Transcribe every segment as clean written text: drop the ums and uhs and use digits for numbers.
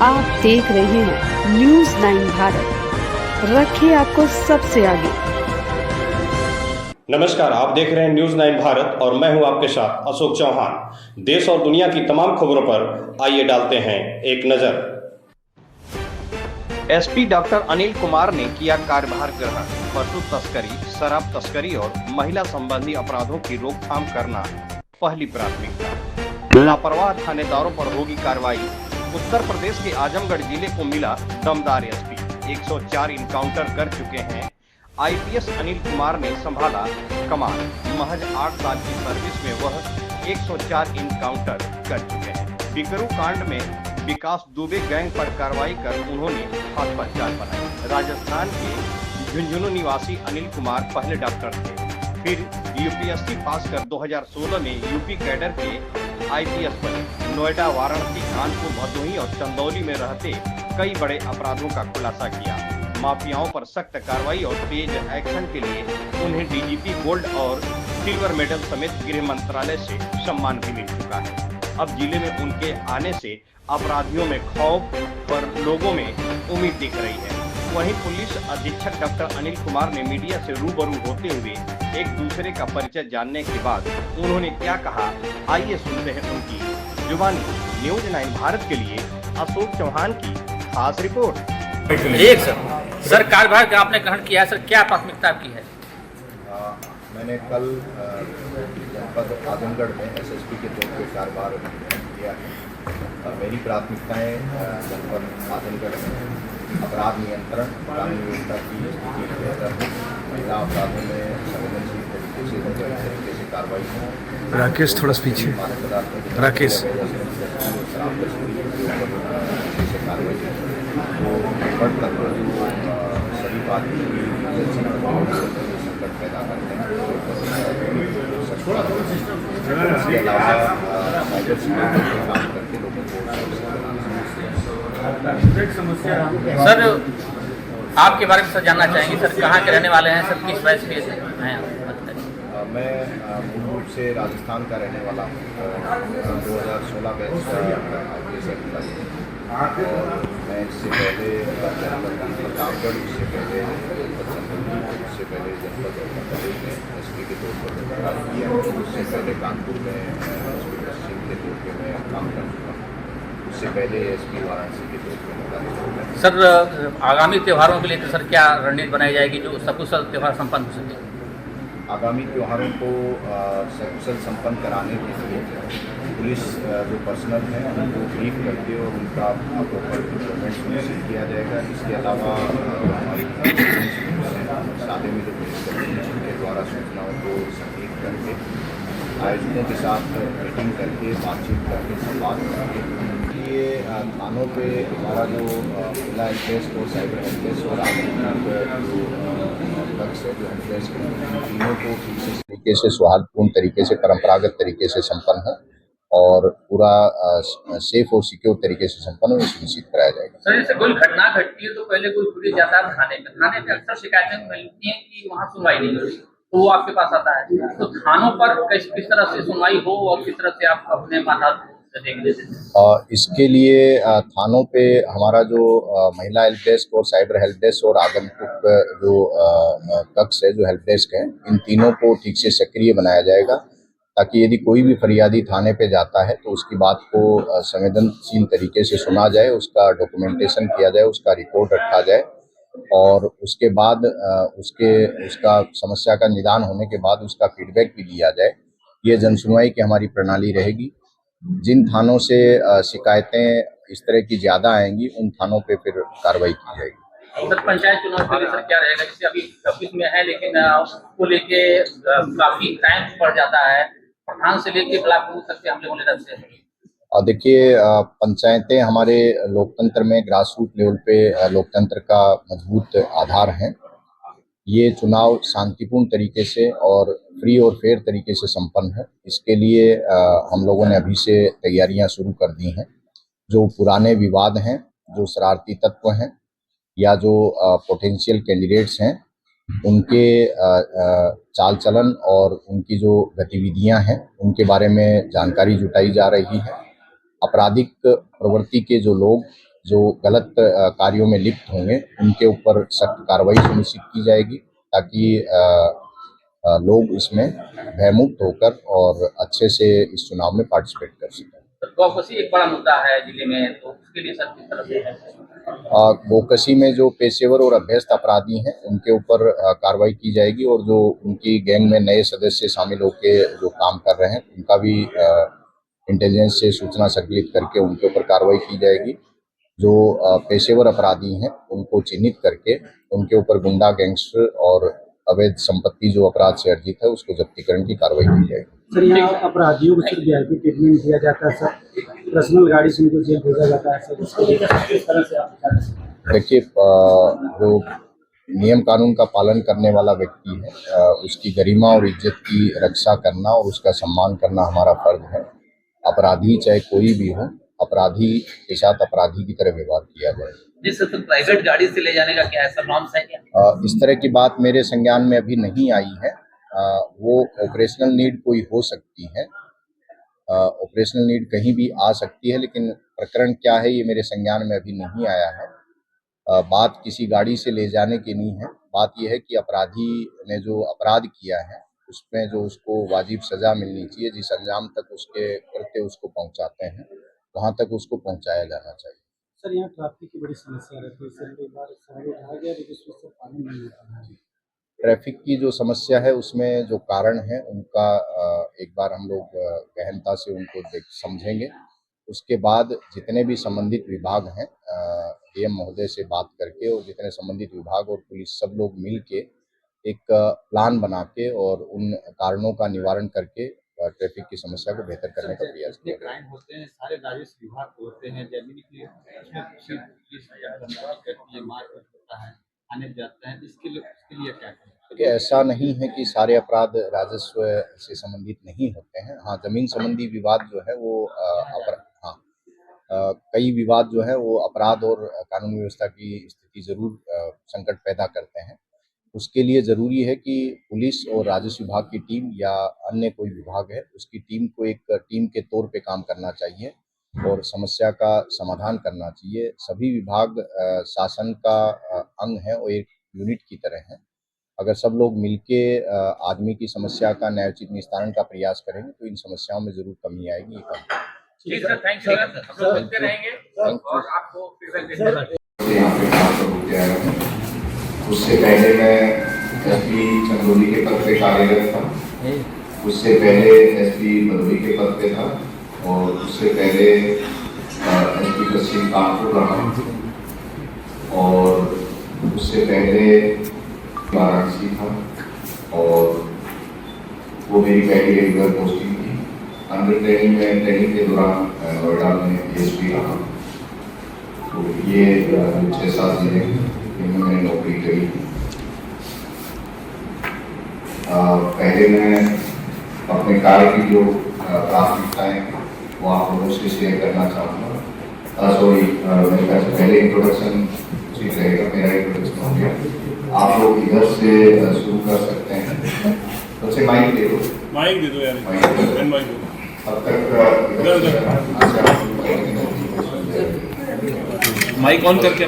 आप देख रहे हैं न्यूज़ 9 भारत। रखिए आपको सबसे आगे। नमस्कार, आप देख रहे हैं न्यूज़ 9 भारत और मैं हूं आपके साथ अशोक चौहान। देश और दुनिया की तमाम खबरों पर आइए डालते हैं एक नजर। एसपी डॉक्टर अनिल कुमार ने किया कार्यभार ग्रहण। पशु तस्करी, शराब तस्करी और महिला संबंधी अपराधों की रोकथाम करना पहली प्राथमिकता। लापरवाह थानेदारों पर होगी कार्रवाई। उत्तर प्रदेश के आजमगढ़ जिले को मिला दमदार एसपी। 104 इनकाउंटर कर चुके हैं। आईपीएस अनिल कुमार ने संभाला कमान। महज 8 साल की सर्विस में वह 104 इनकाउंटर कर चुके हैं। बिकरू कांड में विकास दुबे गैंग पर कार्रवाई कर उन्होंने हाथ पर जान बनाई। राजस्थान के झुंझुनू निवासी अनिल कुमार पहले डॉक्टर थे, फिर यूपीएससी पास कर 2016 में यूपी कैडर के आईपीएस बने। नोएडा, वाराणसी, कानपुर, भदोही और चंदौली में रहते कई बड़े अपराधों का खुलासा किया। माफियाओं पर सख्त कार्रवाई और तेज एक्शन के लिए उन्हें डीजीपी गोल्ड और सिल्वर मेडल समेत गृह मंत्रालय से सम्मान भी मिल चुका है। अब जिले में उनके आने से अपराधियों में खौफ पर लोगों में उम्मीद दिख रही है। वहीं पुलिस अधीक्षक डॉक्टर अनिल कुमार ने मीडिया से रूबरू होते हुए एक दूसरे का परिचय जानने के बाद उन्होंने क्या कहा, आइए सुनते हैं उनकी जुबानी। न्यूज़ 9 भारत के लिए अशोक चौहान की खास रिपोर्ट। एक सर कार्यभार का आपने ग्रहण किया है सर, क्या प्राथमिकता आपकी है? मैंने कल जनपद आजमगढ़ में एसएसपी के तौर पर कार्यभार ग्रहण किया है। मेरी प्राथमिकताएं जनपद आजमगढ़ में अपराध नियंत्रण, कानून व्यवस्था की स्थिति बेहतर है, महिला अपराधों में संवेदनशील तरीके से कार्रवाई हो। राकेश थोड़ा पीछे। राकेश शराब तस्करी से कार्रवाई तो तत्व जो सभी पार्टी की संकट पैदा करते हैं। इसके अलावा साइबर सिक्योरिटी पे काम करके लोगों को सर आपके बारे में सर जानना चाहेंगे सर, कहाँ के रहने वाले हैं सर, किस बैच के हैं? मैं मूल रूप से राजस्थान का रहने वाला हूँ। 2016 बैच का आईपीएस अधिकारी हूँ और मैं इससे पहले प्रतापगढ़, इससे पहले इससे पहले जनपद मध्य में एसपी के तौर पर कार्य किया। उससे पहले कानपुर में एसपी पश्चिम के तौर पर मैं काम कर चुका हूँ। उससे पहले एसपी वाराणसी के तौर पर कार्य किया। सर आगामी त्योहारों के लिए तो सर क्या रणनीति बनाई जाएगी जो सकुशल त्योहार संपन्न हो सके? आगामी त्योहारों को सकुशल संपन्न कराने के लिए पुलिस जो पर्सनल हैं उनको ब्रीफ करके और उनका प्रॉपर डिप्लॉयमेंट सुनिश्चित किया जाएगा। इसके अलावा हमारी सादे में जो पुलिस के द्वारा सूचनाओं को संकलित करके आयोजकों के साथ मीटिंग करके बातचीत करके संवाद करके ये थानों पे हमारा जो महिला हेल्प डेस्क और साइबर हेल्प डेस्क और जो कक्ष है जो हेल्प डेस्क तीनों को ठीक से तरीके से सौहार्दपूर्ण तरीके से परंपरागत तरीके से संपन्न है और पूरा सेफ और सिक्योर तरीके से संपन्न हो सुनिश्चित कराया जाएगा। सर जैसे कोई घटना घटती है तो पहले कोई पुलिस जाता है थाने पे अक्सर शिकायतें मिलती हैं कि वहाँ सुनवाई नहीं होती, तो वो आपके पास आता है। तो थानों पर किस तरह से सुनवाई हो और किस तरह से आप अपने माता इसके लिए थानों पे हमारा जो महिला हेल्प डेस्क और साइबर हेल्प डेस्क और आगंतुक जो कक्ष है जो हेल्प डेस्क है, इन तीनों को ठीक से सक्रिय बनाया जाएगा ताकि यदि कोई भी फरियादी थाने पे जाता है तो उसकी बात को संवेदनशील तरीके से सुना जाए, उसका डॉक्यूमेंटेशन किया जाए, उसका रिपोर्ट रखा जाए और उसके बाद उसका समस्या का निदान होने के बाद उसका फीडबैक भी लिया जाए। ये जनसुनवाई की हमारी प्रणाली रहेगी। जिन थानों से शिकायतें इस तरह की ज्यादा आएंगी उन थानों पे फिर कार्रवाई की जाएगी। सर पंचायत चुनाव के लिए सर क्या रहेगा, जैसे अभी 26 में है लेकिन उसको लेके काफी टाइम बढ़ जाता है, प्रधान से लेके ब्लॉक बूथ तक के हमले होने लगते हैं। और देखिए पंचायतें हमारे लोकतंत्र में ग्रास रूट लेवल पे लोकतंत्र का मजबूत आधार हैं। ये चुनाव शांतिपूर्ण तरीके से और फ्री और फेयर तरीके से संपन्न है। इसके लिए हम लोगों ने अभी से तैयारियां शुरू कर दी हैं। जो पुराने विवाद हैं, जो शरारती तत्व हैं या जो पोटेंशियल कैंडिडेट्स हैं, उनके चाल चलन और उनकी जो गतिविधियां हैं उनके बारे में जानकारी जुटाई जा रही है। आपराधिक प्रवृत्ति के जो लोग जो गलत कार्यों में लिप्त होंगे उनके ऊपर सख्त कार्रवाई सुनिश्चित की जाएगी, ताकि लोग इसमें भयमुक्त होकर और अच्छे से इस चुनाव में पार्टिसिपेट कर सकें। गौकशी एक बड़ा मुद्दा है जिले में, तो उसके लिए सर किस तरह से है? गोकशी में जो पेशेवर और अभ्यस्त अपराधी हैं उनके ऊपर कार्रवाई की जाएगी, और जो उनकी गैंग में नए सदस्य शामिल होकर जो काम कर रहे हैं उनका भी इंटेलिजेंस से सूचना संकलित करके उनके ऊपर कार्रवाई की जाएगी। जो पेशेवर अपराधी हैं उनको चिन्हित करके उनके ऊपर गुंडा, गैंगस्टर और अवैध संपत्ति जो अपराध से अर्जित है उसको जब्तीकरण की कार्रवाई की जाएगी। सर, यहाँ अपराधियों को सिर्फ वीआईपी ट्रीटमेंट दिया जाता है सर, पर्सनल गाड़ी से उनको जेल भेजा जाता है सर, इसके लिए किस तरह से आप? देखिए, जो नियम कानून का पालन करने वाला व्यक्ति है उसकी गरिमा और इज्जत की रक्षा करना और उसका सम्मान करना हमारा फर्ज है। अपराधी चाहे कोई भी हो, अपराधी के साथ अपराधी की तरह व्यवहार किया जाए। जिस तो प्राइवेट गाड़ी से ले जाने का क्या ऐसा नॉर्म्स है क्या? इस तरह की बात मेरे संज्ञान में अभी नहीं आई है। वो ऑपरेशनल नीड कोई हो सकती है, ऑपरेशनल नीड कहीं भी आ सकती है, लेकिन प्रकरण क्या है ये मेरे संज्ञान में अभी नहीं आया है। बात किसी गाड़ी से ले जाने की नहीं है, बात यह है कि अपराधी ने जो अपराध किया है उसमें जो उसको वाजिब सजा मिलनी चाहिए, जिस अंजाम तक उसके कृत्य उसको पहुंचाते हैं वहां तक उसको पहुंचाया जाना चाहिए। सर, यहाँ ट्रैफिक की बड़ी समस्या रहती है सर, एक बार शहर आ गया लेकिन उसमें पानी नहीं होता है। ट्रैफिक की जो समस्या है उसमें जो कारण है उनका एक बार हम लोग गहनता से उनको समझेंगे। उसके बाद जितने भी संबंधित विभाग हैं डीएम महोदय से बात करके, और जितने संबंधित विभाग और पुलिस सब लोग मिल के एक प्लान बना के और उन कारणों का निवारण करके ट्रैफिक की समस्या को बेहतर करने का प्रयास किया। क्राइम होते हैं, सारे राजस्व विभाग होते हैं, जमीन की मारपीट होता है, थाने जाते हैं, इसके लिए क्या करें? देखिए, ऐसा नहीं है कि सारे अपराध राजस्व से संबंधित नहीं होते हैं। हाँ, जमीन संबंधी विवाद जो है वो कई विवाद जो है वो अपराध और कानून व्यवस्था की स्थिति जरूर संकट पैदा करते हैं। उसके लिए ज़रूरी है कि पुलिस और राजस्व विभाग की टीम या अन्य कोई विभाग है उसकी टीम को एक टीम के तौर पे काम करना चाहिए और समस्या का समाधान करना चाहिए। सभी विभाग शासन का अंग है और एक यूनिट की तरह है। अगर सब लोग मिलके आदमी की समस्या का न्यायोचित निस्तारण का प्रयास करेंगे तो इन समस्याओं में ज़रूर कमी आएगी। जी सर, थैंक यू। हम लोग मिलते रहेंगे और आपको फीडबैक देंगे। उससे पहले मैं एसपी चंदौली के पद पे कार्यरत था, उससे पहले एसपी भदोही के पद पे था, और उससे पहले एसपी पश्चिम कानपुर रहा, और उससे पहले वाराणसी था, और वो मेरी पहली रेगुलर पोस्टिंग थी। अंडर ट्रेनिंग के दौरान नोएडा में एसपी रहा। तो ये 6-7 जिले जिनमें मैंने नौकरी करी। पहले मैं अपने कार्य की जो प्राथमिकताएं वो आप लोगों से शेयर करना चाहूँगा। सॉरी, मेरे ख्याल से पहले इंट्रोडक्शन ठीक रहेगा, मेरा इंट्रोडक्शन हो गया। आप लोग इधर से शुरू कर सकते हैं। सबसे माइक दे दो यार, माइक दो। अब तक माइक ऑन करके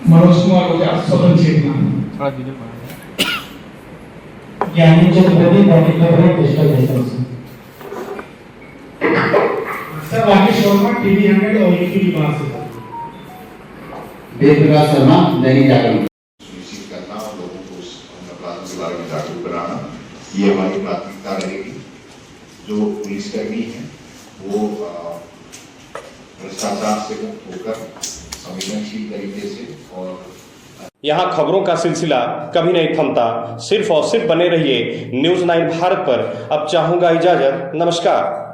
मनोज कुमार हो गया, सदन क्षेत्र ज्ञानी चतुर्वेदी दैनिक खबरें digital network. Sir, Rakesh Sharma TV 100 और ईटीवी निवास से। देव प्रकाश शर्मा दैनिक जागरण। सुनिश्चित करना और लोगों को उस अपराध के बारे में जागरूक कराना, ये हमारी प्राथमिकता रहेगी। जो पुलिसकर्मी हैं वो भ्रष्टाचार से मुक्त होकर संवेदनशील तरीके से, और यहाँ खबरों का सिलसिला कभी नहीं थमता। सिर्फ और सिर्फ बने रहिए न्यूज़ 9 भारत पर। अब चाहूँगा इजाजत, नमस्कार।